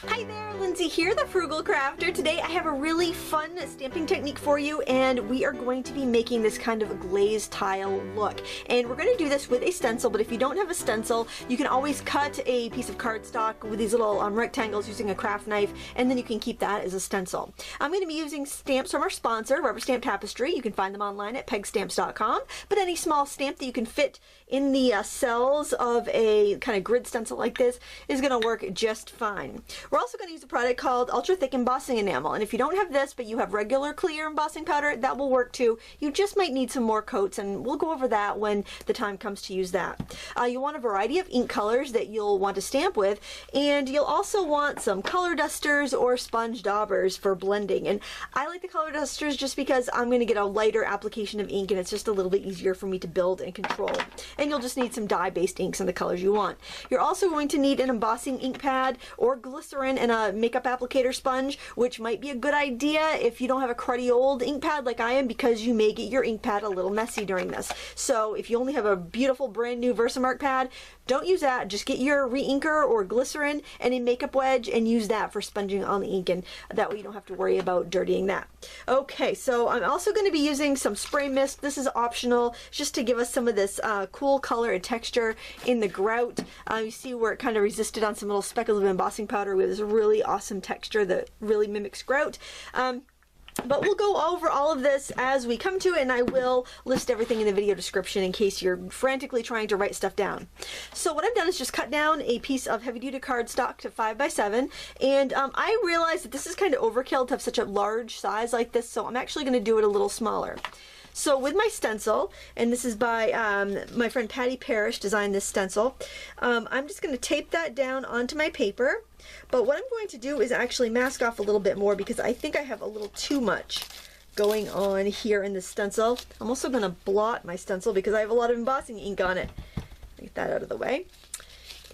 Hi there, Lindsay here, the Frugal Crafter. Today I have a really fun stamping technique for you, and we are going to be making this kind of glazed tile look. And we're going to do this with a stencil, but if you don't have a stencil, you can always cut a piece of cardstock with these little rectangles using a craft knife, and then you can keep that as a stencil. I'm going to be using stamps from our sponsor, Rubber Stamp Tapestry. You can find them online at pegstamps.com, but any small stamp that you can fit in the cells of a kind of grid stencil like this is going to work just fine. We're also going to use a product called Ultra Thick Embossing Enamel, and if you don't have this but you have regular clear embossing powder, that will work too. You just might need some more coats, and we'll go over that when the time comes to use that. You'll want a variety of ink colors that you'll want to stamp with, and you'll also want some color dusters or sponge daubers for blending. And I like the color dusters just because I'm going to get a lighter application of ink, and it's just a little bit easier for me to build and control. And you'll just need some dye-based inks in the colors you want. You're also going to need an embossing ink pad or glycerin and a makeup applicator sponge, which might be a good idea if you don't have a cruddy old ink pad like I am, because you may get your ink pad a little messy during this. So if you only have a beautiful brand new Versamark pad, don't use that. Just get your re-inker or glycerin and a makeup wedge and use that for sponging on the ink, and that way you don't have to worry about dirtying that. Okay, so I'm also going to be using some spray mist. This is optional, just to give us some of this cool color and texture in the grout. You see where it kind of resisted on some little speckles of embossing powder with this really awesome texture that really mimics grout. But we'll go over all of this as we come to it, and I will list everything in the video description in case you're frantically trying to write stuff down. So what I've done is just cut down a piece of heavy-duty cardstock to 5x7, and I realized that this is kind of overkill to have such a large size like this, so I'm actually going to do it a little smaller. So with my stencil, and this is by my friend Patti Parrish designed this stencil, I'm just going to tape that down onto my paper. But what I'm going to do is actually mask off a little bit more, because I think I have a little too much going on here in this stencil. I'm also going to blot my stencil because I have a lot of embossing ink on it. Get that out of the way.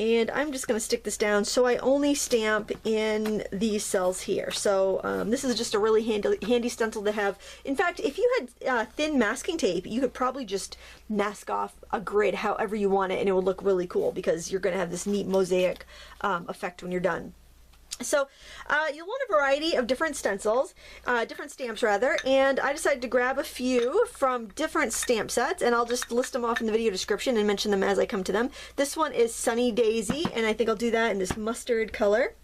And I'm just going to stick this down so I only stamp in these cells here. So this is just a really handy stencil to have. In fact, if you had thin masking tape, you could probably just mask off a grid however you want it, and it would look really cool because you're going to have this neat mosaic effect when you're done. So you'll want a variety of different stencils, different stamps rather, and I decided to grab a few from different stamp sets, and I'll just list them off in the video description and mention them as I come to them. This one is Sunny Daisy, and I think I'll do that in this mustard color.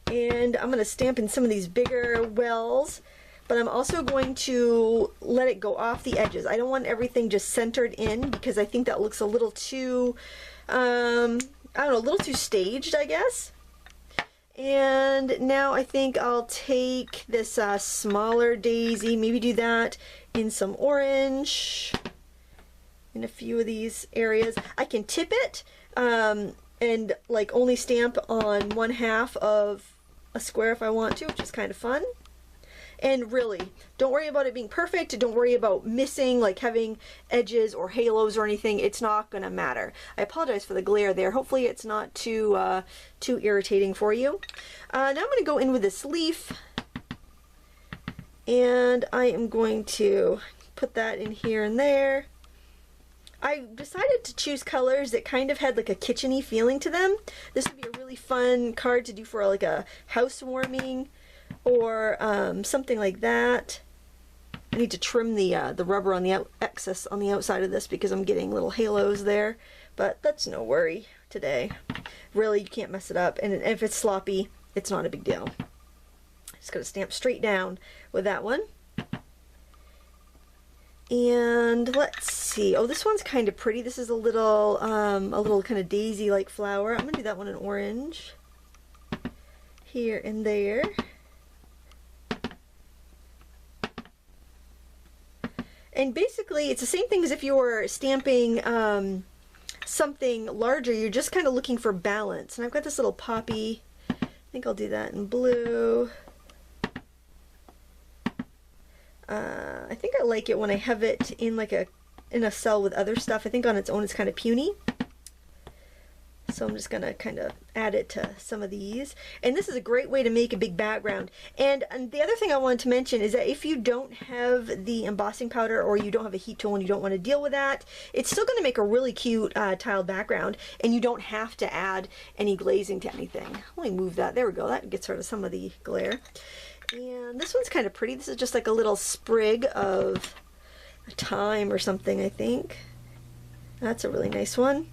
And I'm going to stamp in some of these bigger wells, but I'm also going to let it go off the edges. I don't want everything just centered in, because I think that looks a little too, I don't know, a little too staged, I guess. And now I think I'll take this smaller daisy, maybe do that in some orange in a few of these areas. I can tip it and like only stamp on 1/2 of a square if I want to, which is kind of fun. And really, don't worry about it being perfect. Don't worry about missing, like having edges or halos or anything. It's not going to matter. I apologize for the glare there. Hopefully it's not too irritating for you. Now I'm going to go in with this leaf, and I am going to put that in here and there. I decided to choose colors that kind of had like a kitchen-y feeling to them. This would be a really fun card to do for like a housewarming or something like that. I need to trim the rubber on the excess on the outside of this because I'm getting little halos there, but that's no worry today. Really, you can't mess it up, and if it's sloppy, it's not a big deal. Just gonna stamp straight down with that one. And let's see. Oh, this one's kind of pretty. This is a little kind of daisy-like flower. I'm gonna do that one in orange here and there. And basically, it's the same thing as if you were stamping something larger. You're just kind of looking for balance. And I've got this little poppy. I think I'll do that in blue. I think I like it when I have it in like in a cell with other stuff. I think on its own it's kind of puny. So I'm just going to kind of add it to some of these. And this is a great way to make a big background. And the other thing I wanted to mention is that if you don't have the embossing powder, or you don't have a heat tool and you don't want to deal with that, it's still going to make a really cute tiled background, and you don't have to add any glazing to anything. Let me move that. There we go. That gets rid of some of the glare. And this one's kind of pretty. This is just like a little sprig of thyme or something, I think. That's a really nice one.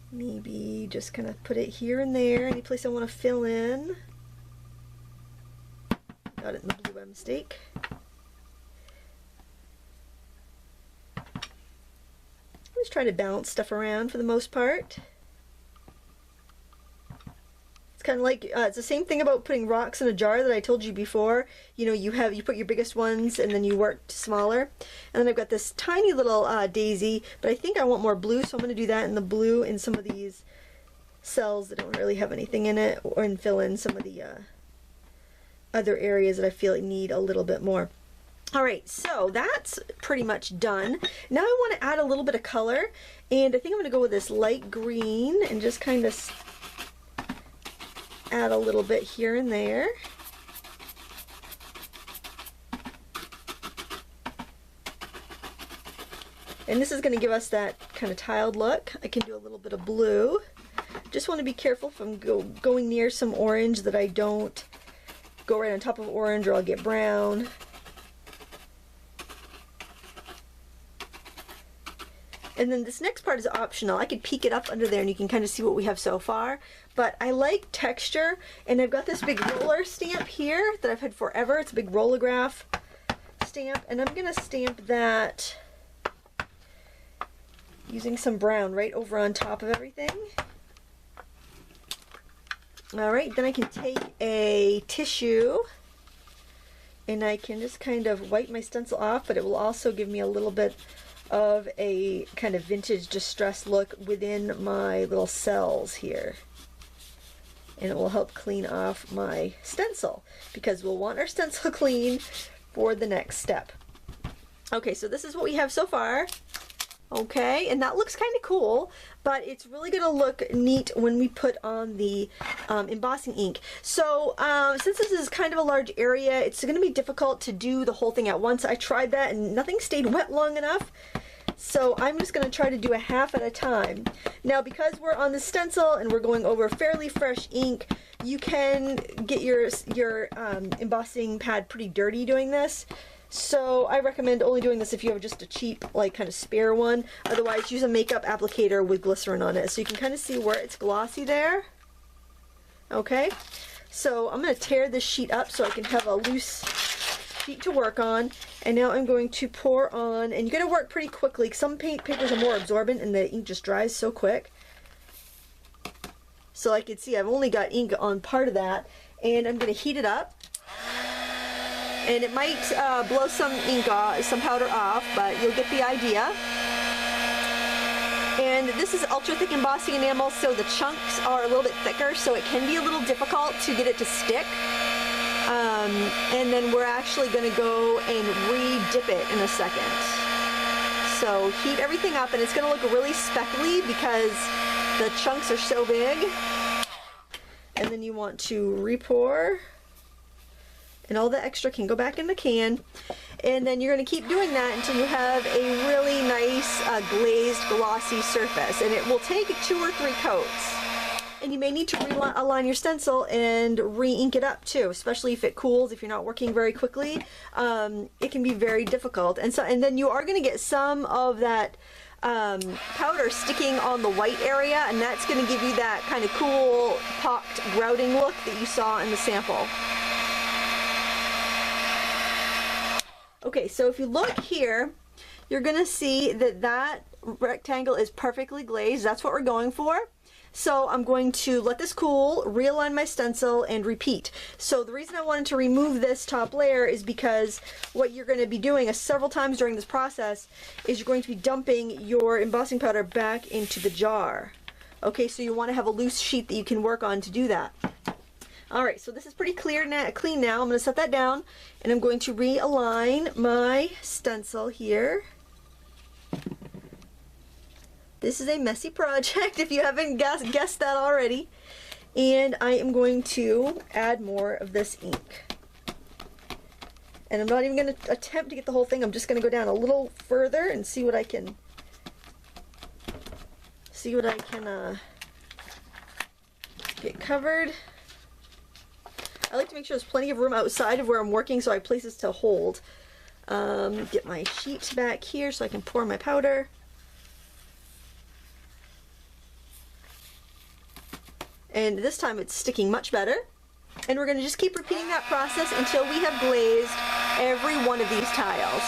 Maybe just kind of put it here and there, any place I want to fill in. Got it in the blue by mistake. I'm just trying to bounce stuff around for the most part. It's kind of like, it's the same thing about putting rocks in a jar that I told you before. You know, you put your biggest ones and then you work smaller. And then I've got this tiny little daisy, but I think I want more blue, so I'm going to do that in the blue in some of these cells that don't really have anything in it, and fill in some of the other areas that I feel like need a little bit more. Alright, so that's pretty much done. Now I want to add a little bit of color, and I think I'm going to go with this light green and just kind of add a little bit here and there. And this is going to give us that kind of tiled look. I can do a little bit of blue. Just want to be careful if I'm going near some orange that I don't go right on top of orange, or I'll get brown. And then this next part is optional. I could peek it up under there and you can kind of see what we have so far. But I like texture, and I've got this big roller stamp here that I've had forever. It's a big rollograph stamp, and I'm going to stamp that using some brown right over on top of everything. Alright, then I can take a tissue and I can just kind of wipe my stencil off, but it will also give me a little bit of a kind of vintage distressed look within my little cells here. And it will help clean off my stencil, because we'll want our stencil clean for the next step. Okay, so this is what we have so far. Okay, and that looks kind of cool, but it's really going to look neat when we put on the embossing ink. So since this is kind of a large area, it's going to be difficult to do the whole thing at once. I tried that and nothing stayed wet long enough. So I'm just going to try to do a half at a time. Now, because we're on the stencil and we're going over fairly fresh ink, you can get your embossing pad pretty dirty doing this. So I recommend only doing this if you have just a cheap, like, kind of spare one. Otherwise, use a makeup applicator with glycerin on it. So you can kind of see where it's glossy there. Okay, so I'm going to tear this sheet up so I can have a loose sheet to work on. And now I'm going to pour on, and you're going to work pretty quickly. Some papers are more absorbent and the ink just dries so quick. So I can see I've only got ink on part of that, and I'm going to heat it up. And it might blow some ink off, some powder off, but you'll get the idea. And this is ultra thick embossing enamel, so the chunks are a little bit thicker, so it can be a little difficult to get it to stick. And then we're actually going to go and re-dip it in a second. So heat everything up, and it's going to look really speckly because the chunks are so big. And then you want to re-pour. And all the extra can go back in the can. And then you're going to keep doing that until you have a really nice glazed glossy surface. And it will take 2 or 3 coats. And you may need to realign your stencil and re-ink it up too, especially if it cools, if you're not working very quickly. It can be very difficult. And then you are going to get some of that powder sticking on the white area, and that's going to give you that kind of cool pocked grouting look that you saw in the sample. Okay, so if you look here, you're going to see that that rectangle is perfectly glazed. That's what we're going for. So I'm going to let this cool, realign my stencil, and repeat. So the reason I wanted to remove this top layer is because what you're going to be doing several times during this process is you're going to be dumping your embossing powder back into the jar. Okay, so you want to have a loose sheet that you can work on to do that. Alright, so this is pretty clean now. I'm going to set that down, and I'm going to realign my stencil here. This is a messy project if you haven't guessed that already. And I am going to add more of this ink. And I'm not even going to attempt to get the whole thing. I'm just going to go down a little further and see what I can get covered. I like to make sure there's plenty of room outside of where I'm working so I have places to hold. Get my sheet back here so I can pour my powder. And this time it's sticking much better. And we're going to just keep repeating that process until we have glazed every one of these tiles.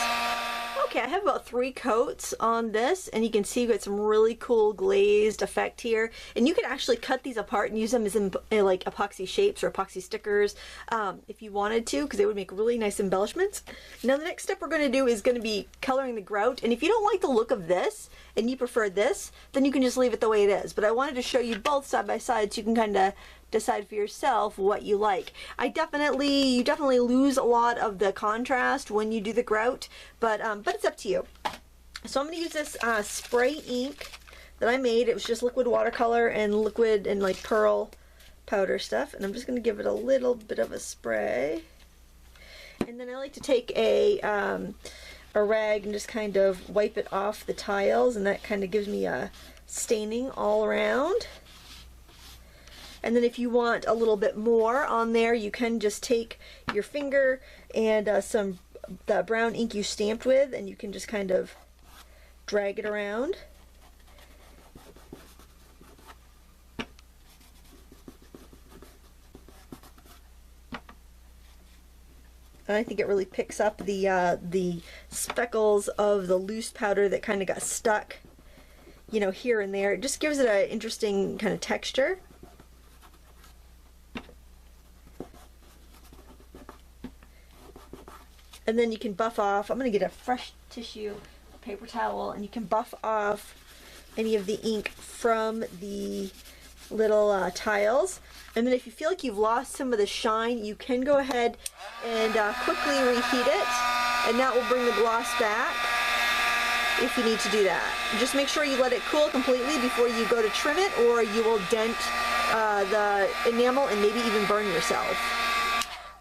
Okay, I have about 3 coats on this, and you can see we've got some really cool glazed effect here. And you can actually cut these apart and use them as in like epoxy shapes or epoxy stickers if you wanted to, because they would make really nice embellishments. Now the next step we're going to do is going to be coloring the grout. And if you don't like the look of this and you prefer this, then you can just leave it the way it is. But I wanted to show you both side by side so you can kind of decide for yourself what you like. You definitely lose a lot of the contrast when you do the grout, but it's up to you. So I'm going to use this spray ink that I made. It was just liquid watercolor and liquid and like pearl powder stuff, and I'm just going to give it a little bit of a spray. And then I like to take a rag and just kind of wipe it off the tiles, and that kind of gives me a staining all around. And then if you want a little bit more on there, you can just take your finger and the brown ink you stamped with, and you can just kind of drag it around. And I think it really picks up the speckles of the loose powder that kind of got stuck, you know, here and there. It just gives it an interesting kind of texture. And then you can buff off. I'm going to get a fresh tissue, paper towel, and you can buff off any of the ink from the little tiles. And then if you feel like you've lost some of the shine, you can go ahead and quickly reheat it, and that will bring the gloss back if you need to do that. Just make sure you let it cool completely before you go to trim it, or you will dent the enamel and maybe even burn yourself.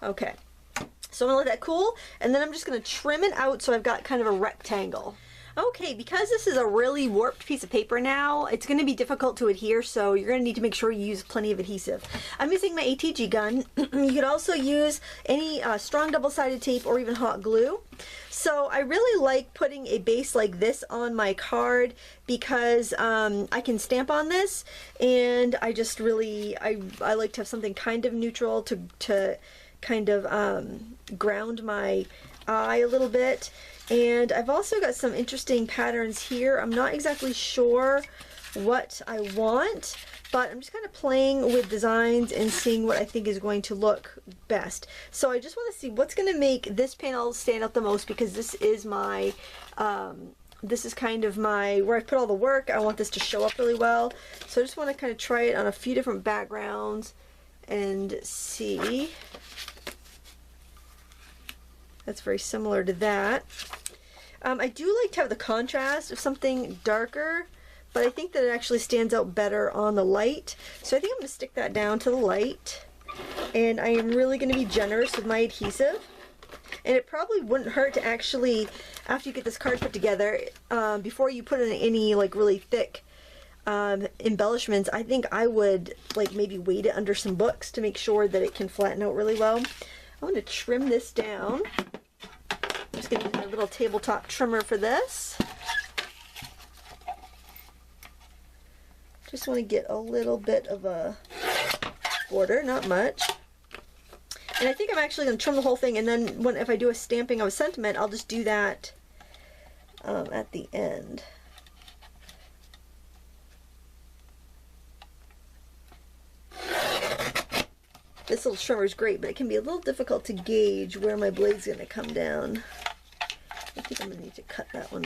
Okay. So I'm going to let that cool, and then I'm just going to trim it out so I've got kind of a rectangle. Okay, because this is a really warped piece of paper now, it's going to be difficult to adhere, so you're going to need to make sure you use plenty of adhesive. I'm using my ATG gun. You could also use any strong double-sided tape or even hot glue. So I really like putting a base like this on my card because I can stamp on this, and I just really, I like to have something kind of neutral to kind of ground my eye a little bit. And I've also got some interesting patterns here. I'm not exactly sure what I want, but I'm just kind of playing with designs and seeing what I think is going to look best. So I just want to see what's going to make this panel stand out the most, because this is my this is kind of my where I put all the work. I want this to show up really well, so I just want to kind of try it on a few different backgrounds and see. That's very similar to that. I do like to have the contrast of something darker, but I think that it actually stands out better on the light. So I think I'm going to stick that down to the light. And I am really going to be generous with my adhesive. And it probably wouldn't hurt to actually, after you get this card put together, before you put in any like really thick embellishments, I think I would like maybe weight it under some books to make sure that it can flatten out really well. I'm going to trim this down. I'm just going to use my little tabletop trimmer for this. Just want to get a little bit of a border, not much. And I think I'm actually going to trim the whole thing, and then if I do a stamping of a sentiment, I'll just do that at the end. This little trimmer is great, but it can be a little difficult to gauge where my blade's going to come down. I think I'm going to need to cut that one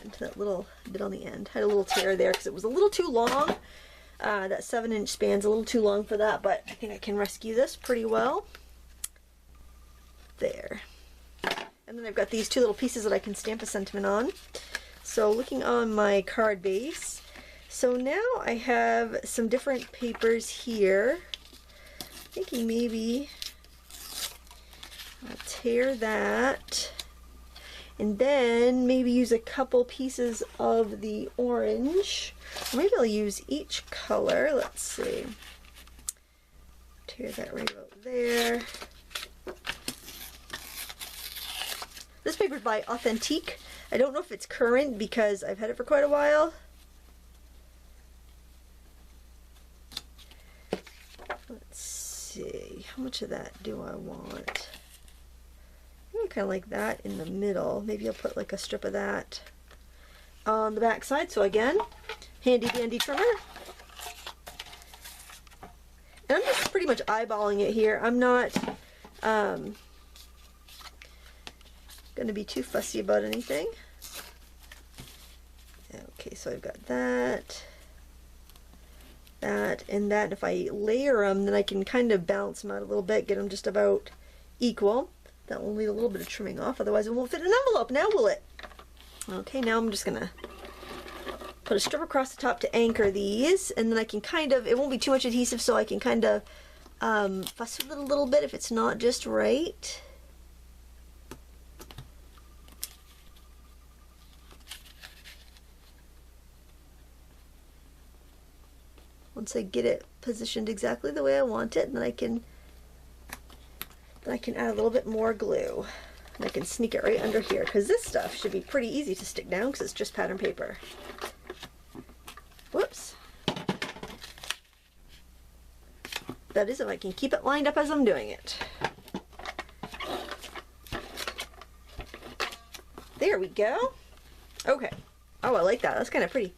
into that little bit on the end. I had a little tear there because it was a little too long. That 7-inch span's a little too long for that, but I think I can rescue this pretty well. There. And then I've got these two little pieces that I can stamp a sentiment on. So looking on my card base, So now I have some different papers here. Thinking maybe I'll tear that and then maybe use a couple pieces of the orange. Or maybe I'll use each color. Let's see. Tear that right about there. This paper is by Authentique. I don't know if it's current because I've had it for quite a while. Let's see, how much of that do I want? I kind of like that in the middle. Maybe I'll put like a strip of that on the back side. So again, handy dandy trimmer. And I'm just pretty much eyeballing it here. I'm not going to be too fussy about anything. Okay, so I've got that, that, and that. And if I layer them, then I can kind of balance them out a little bit, get them just about equal. That will need a little bit of trimming off, otherwise it won't fit in an envelope, now will it? Okay, now I'm just going to put a strip across the top to anchor these, and then I can kind of, it won't be too much adhesive, so I can kind of fuss with it a little bit if it's not just right. Once I get it positioned exactly the way I want it, then I can add a little bit more glue. And I can sneak it right under here, because this stuff should be pretty easy to stick down because it's just pattern paper. Whoops. That is if I can keep it lined up as I'm doing it. There we go. Okay. Oh, I like that. That's kind of pretty.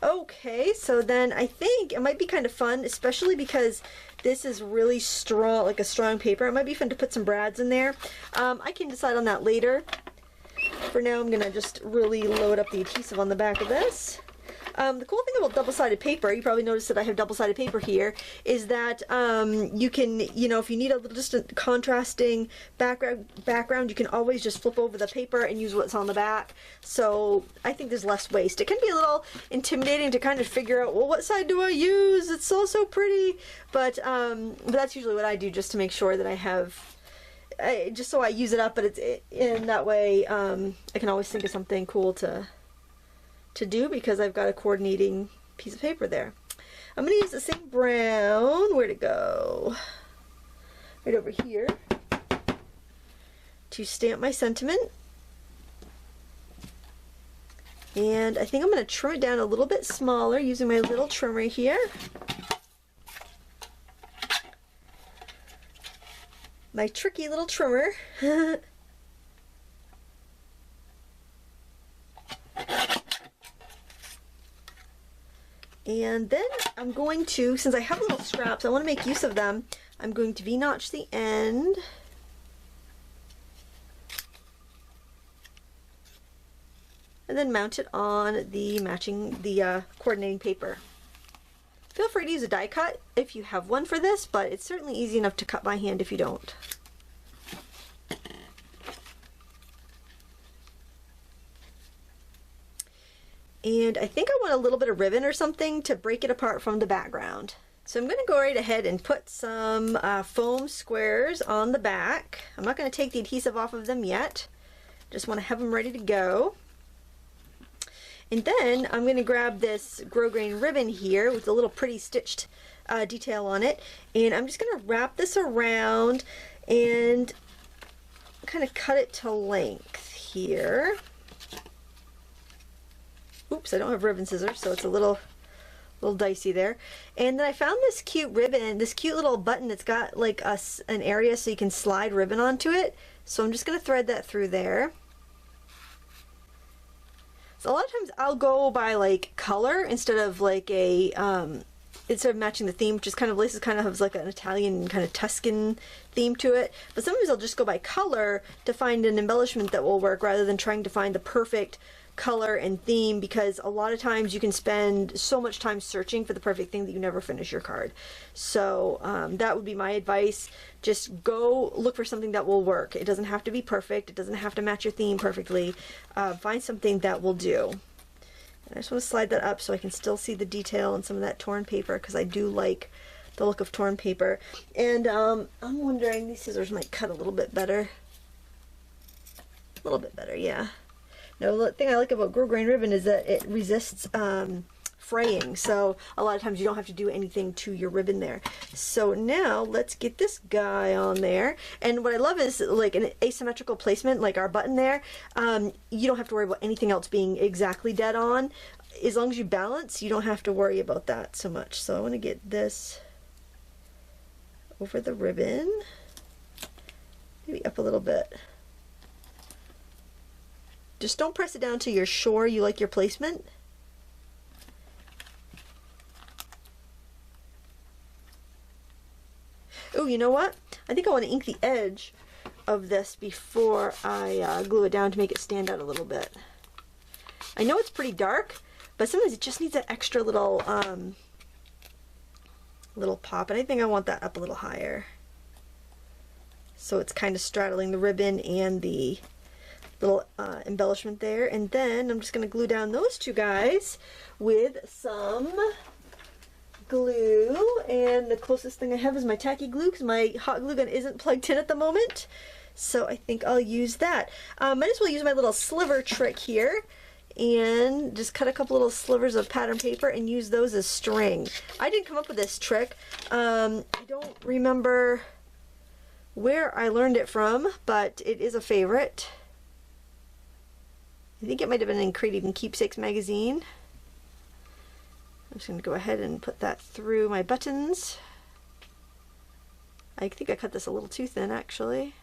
Okay, so then I think it might be kind of fun, especially because this is really strong, like a strong paper. It might be fun to put some brads in there. I can decide on that later. For now, I'm going to just really load up the adhesive on the back of this. The cool thing about double-sided paper, you probably noticed that I have double-sided paper here, is that you can, you know, if you need a little just a contrasting background, you can always just flip over the paper and use what's on the back. So I think there's less waste. It can be a little intimidating to kind of figure out, well, what side do I use? It's all so pretty. But that's usually what I do, just to make sure that I have, just so I use it up, but it's in that way I can always think of something cool to do, because I've got a coordinating piece of paper there. I'm going to use the same brown, where'd it go? Right over here, to stamp my sentiment. And I think I'm going to trim it down a little bit smaller using my little trimmer here. My tricky little trimmer. And then I'm going to, since I have little scraps, I want to make use of them. I'm going to V-notch the end. And then mount it on the coordinating paper. Feel free to use a die cut if you have one for this, but it's certainly easy enough to cut by hand if you don't. And I think I want a little bit of ribbon or something to break it apart from the background. So I'm going to go right ahead and put some foam squares on the back. I'm not going to take the adhesive off of them yet. Just want to have them ready to go. And then I'm going to grab this grosgrain ribbon here with a little pretty stitched detail on it. And I'm just going to wrap this around and kind of cut it to length here. Oops, I don't have ribbon scissors, so it's a little dicey there. And then I found this cute ribbon, this cute little button that's got like an area so you can slide ribbon onto it. So I'm just going to thread that through there. So a lot of times I'll go by like color instead of like a instead of matching the theme, which is kind of, this kind of has like an Italian kind of Tuscan theme to it. But sometimes I'll just go by color to find an embellishment that will work, rather than trying to find the perfect color and theme, because a lot of times you can spend so much time searching for the perfect thing that you never finish your card. So that would be my advice. Just go look for something that will work. It doesn't have to be perfect. It doesn't have to match your theme perfectly. Find something that will do. I just want to slide that up so I can still see the detail and some of that torn paper, because I do like the look of torn paper. And I'm wondering, these scissors might cut a little bit better. A little bit better, yeah. Now, the thing I like about grosgrain ribbon is that it resists fraying, so a lot of times you don't have to do anything to your ribbon there. So now let's get this guy on there. And what I love is like an asymmetrical placement, like our button there. You don't have to worry about anything else being exactly dead on. As long as you balance, you don't have to worry about that so much. So I want to get this over the ribbon, maybe up a little bit. Just don't press it down till you're sure you like your placement. Oh, you know what? I think I want to ink the edge of this before I glue it down to make it stand out a little bit. I know it's pretty dark, but sometimes it just needs that extra little little pop, and I think I want that up a little higher. So it's kind of straddling the ribbon and the little embellishment there. And then I'm just going to glue down those two guys with some glue, and the closest thing I have is my tacky glue because my hot glue gun isn't plugged in at the moment, so I think I'll use that. Might as well use my little sliver trick here and just cut a couple little slivers of pattern paper and use those as string. I didn't come up with this trick. I don't remember where I learned it from, but it is a favorite. I think it might have been in Creative and Keepsakes magazine. I'm just going to go ahead and put that through my buttons. I think I cut this a little too thin, actually.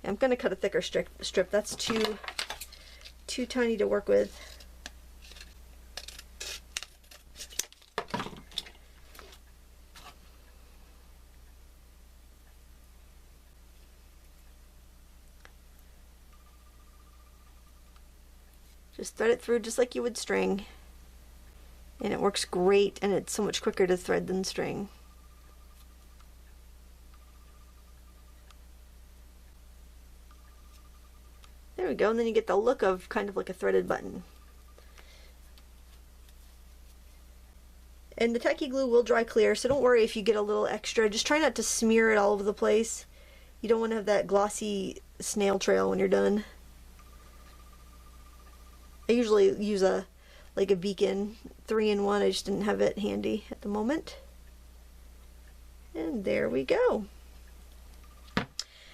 I'm going to cut a thicker strip. That's too tiny to work with. Just thread it through just like you would string. And it works great, and it's so much quicker to thread than string. There we go, and then you get the look of kind of like a threaded button. And the tacky glue will dry clear, so don't worry if you get a little extra. Just try not to smear it all over the place. You don't want to have that glossy snail trail when you're done. I usually use a Beacon 3-in-1. I just didn't have it handy at the moment. And there we go.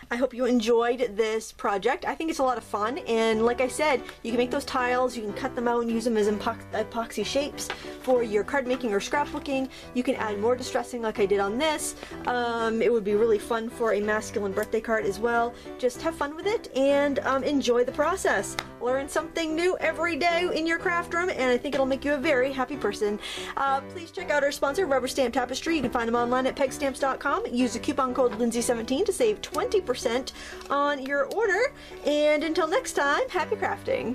I hope you enjoyed this project. I think it's a lot of fun, and like I said, you can make those tiles, you can cut them out and use them as epoxy shapes for your card making or scrapbooking. You can add more distressing like I did on this. It would be really fun for a masculine birthday card as well. Just have fun with it and enjoy the process. Learn something new every day in your craft room, and I think it'll make you a very happy person. Please check out our sponsor, Rubber Stamp Tapestry. You can find them online at pegstamps.com. Use the coupon code Lindsay17 to save 20% on your order, and until next time, happy crafting!